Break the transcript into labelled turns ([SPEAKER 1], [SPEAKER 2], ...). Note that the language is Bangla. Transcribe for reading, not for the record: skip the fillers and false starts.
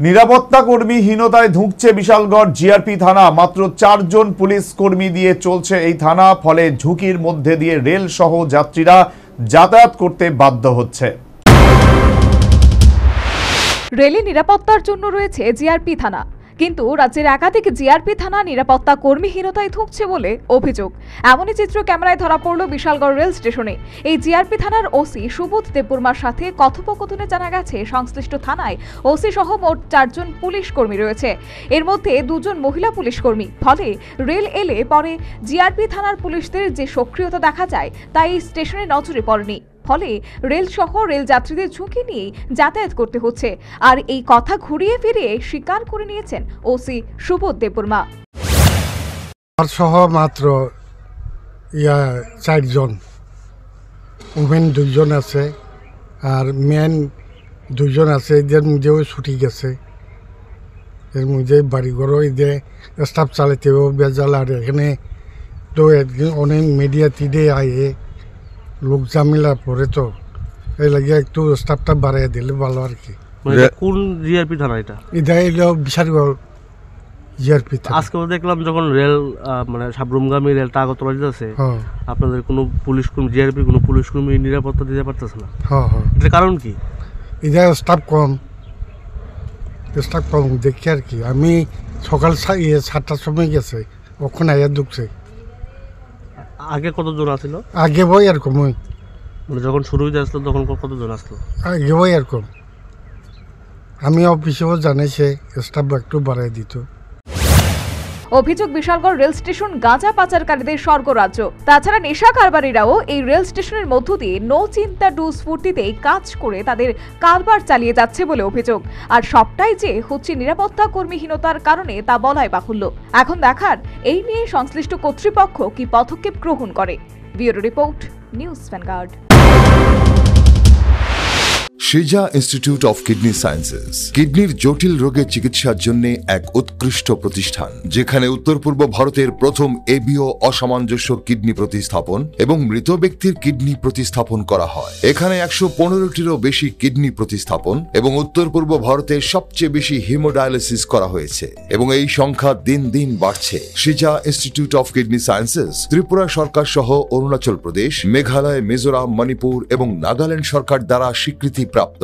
[SPEAKER 1] নিরাপত্তা কর্মীহীনতায় ধুঁকছে বিশালগড় জিআরপি থানা। মাত্র 4 জন পুলিশ কর্মী দিয়ে চলছে এই থানা। ফলে ঝুঁকির মধ্যে দিয়ে রেল সহ যাত্রীরা যাতায়াত করতে বাধ্য হচ্ছে।
[SPEAKER 2] রেলে নিরাপত্তার জন্য রয়েছে জিআরপি থানা, কিন্তু রাজ্যের একাধিক জিআরপি থানা নিরাপত্তা কর্মীহীনতায় ধুঁকছে বলে অভিযোগ। এমনই চিত্র ক্যামেরায় ধরা পড়ল বিশালগড় রেল স্টেশনে। এই জিআরপি থানার ওসি সুবোধ দেববর্মার সাথে কথোপকথনে জানা গেছে, সংশ্লিষ্ট থানায় ওসি সহ মোট 4 জন পুলিশ কর্মী রয়েছে। এর মধ্যে 2 জন মহিলা পুলিশ কর্মী। ফলে রেল এলে পরে জিআরপি থানার পুলিশদের যে সক্রিয়তা দেখা যায় তা এই স্টেশনে নজরে পড়েনি। ফলে রেল সহ রেল যাত্রীদের ঝুঁকি নিয়ে যাতায়াত করতে হচ্ছে। আর এই কথা ঘুরিয়ে ফিরিয়ে স্বীকার করে নিয়েছেন ওসি সুবোধ দেববর্মা।
[SPEAKER 3] সহ মাত্র 4 জন, ওমেন 2 জন আছে আর মেন 2 জন আছে। এদের মধ্যেও ছুটি গেছে, এর মধ্যে বাড়িঘরও এদের স্টাফ চালাতেও বেজাল। আর এখানে তো অনেক মিডিয়া তিডে আয়ে লোক ঝামেলা পড়ে, তো এই লাগে একটু স্টাফটা বাড়াই দিলে ভালো আর কি।
[SPEAKER 4] কোন জিআরপি থানা এটা?
[SPEAKER 3] এটা এলো বিশালগড় জিআরপি থানা।
[SPEAKER 4] আজকে দেখলাম যখন রেল মানে সাবরুমগামী রেলটা আগরতলা যেতেছে, আপনাদের কোনো পুলিশ কর্মী, জিআরপি কোনো পুলিশ কর্মী নিরাপত্তা দিতে পারতেছে না। এটার কারণ কি?
[SPEAKER 3] এটা স্টাফ কম দেখি আর কি। আমি সকাল 7টার সময় গেছে, ওখানে আয়া ঢুকছে।
[SPEAKER 4] আগে কতজন আসছিল?
[SPEAKER 3] আগে বই এরকম,
[SPEAKER 4] মানে যখন শুরু হয়ে আসলো তখন কতজন আসলো?
[SPEAKER 3] আগে বই এরকম। আমি অফিসেও জানাইছে স্টাফ একটু বাড়াই দিত।
[SPEAKER 2] অভিযোগ, বিশালগড় রেল স্টেশন গাঁজা পাচারকারীদের স্বর্গরাজ্য। তাছাড়া নেশা কারবারিরাও এই রেল স্টেশনের মধ্য দিয়ে নো চিন্তা ডু স্ফূর্তিতে কাজ করে তাদের কারবার চালিয়ে যাচ্ছে বলে অভিযোগ। আর সবটাই যে হচ্ছে নিরাপত্তা কর্মীহীনতার কারণে তা বলাই বাহুল্য। এখন দেখার এই নিয়ে সংশ্লিষ্ট কর্তৃপক্ষ কি পদক্ষেপ গ্রহণ করে। Bureau report, news vanguard.
[SPEAKER 5] Shrija Institute of Kidney Sciences কিডনির জটিল রোগের চিকিৎসার জন্য এক উৎকৃষ্ট প্রতিষ্ঠান, যেখানে উত্তর পূর্ব ভারতের প্রথম এবিও অসামঞ্জস্য কিডনি প্রতিস্থাপন এবং মৃত ব্যক্তির কিডনি প্রতিস্থাপন করা হয়। এখানে 115টিরও বেশি কিডনি প্রতিস্থাপন এবং উত্তর পূর্ব ভারতের সবচেয়ে বেশি হিমোডায়ালিসিস করা হয়েছে এবং এই সংখ্যা দিন দিন বাড়ছে। Shrija Institute of Kidney Sciences Tripura সরকার সহ অরুণাচল প্রদেশ, মেঘালয়, মিজোরাম, মণিপুর এবং নাগাল্যান্ড সরকার দ্বারা স্বীকৃতি প্রাপ্ত।